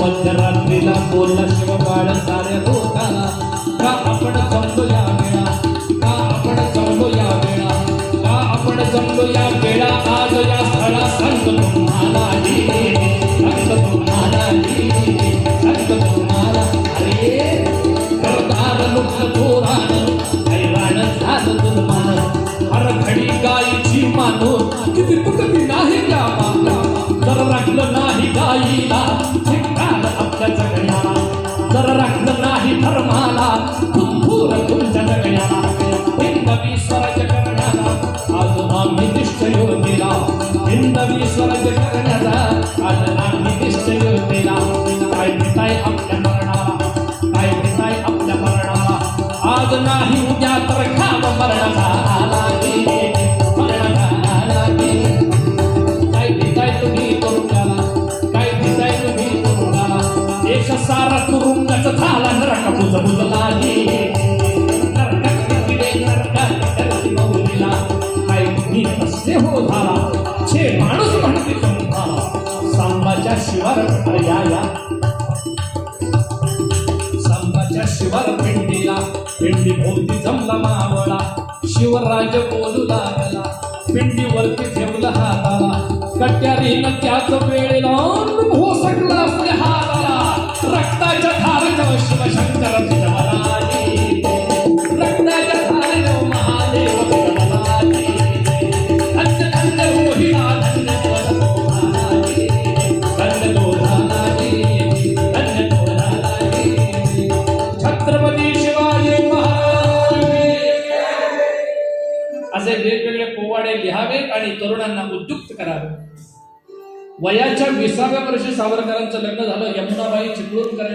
मध्यरात्रीला बोलला शिवबाळ साऱ्या लोकाला, का आपण जमलो या वेळा, का आपण जमलो या वेळा, का आपण जमलो या वेळा, आज या स्थळा संत तुम्हाला संत तुम्हाला संत तुम्हाला. अरे करदार लुटलं चोरानं, हैराण झालं दुर्मान, हर घडी गायची मानून किती तुटती नाही त्या माला. जर राखलं नाही गाईला धिक्कार आपल्या जगण्याला, जर राखलं नाही धर्माला खुदखूर तुमच्या जगण्याला. हिंदवी स्वराज्य करण्याला आज आम्ही निश्चय केला, हिंदवी स्वराज्य करण्याचा आज आम्ही निश्चय केला. काय भीताय आपल्या मरणाला, काय भीताय आपल्या मरणाला, आज नाही उद्या तर खाम मरणाचा आला. सारा तुरुंगाचा झाला नरका बुजबुजला, काय तुम्ही कसले हो झाला, छे माणूस म्हणते तुम्हाला. सांबाच्या शिवार या सांबाच्या शिवार पिंडीला, पिंडी भोवती जमला मावळा. शिवराज बोलू लागला, पिंडीवरती ठेवला हाताला, कट्यारीनं त्याच वेळेला भोसकला आपल्या हाताला. रक्ताच्या धारेनं शिवशंकर जन्मलाली, रक्ताच्या धारेनं महादेव जन्मलाली. धन्य धन्य रोहिणा धन्य दोधालाली, धन्य दोधालाली, धन्य दोधालाली. छत्रपती शिवाजी महाराज. असे वेगवेगळे पोवाडे लिहावेत आणि तरुणांना उद्युक्त करावे. वयाच्या 20व्या वर्षी सावरकरांचं लग्न झालं. यमुनाबाई चिपळूणकर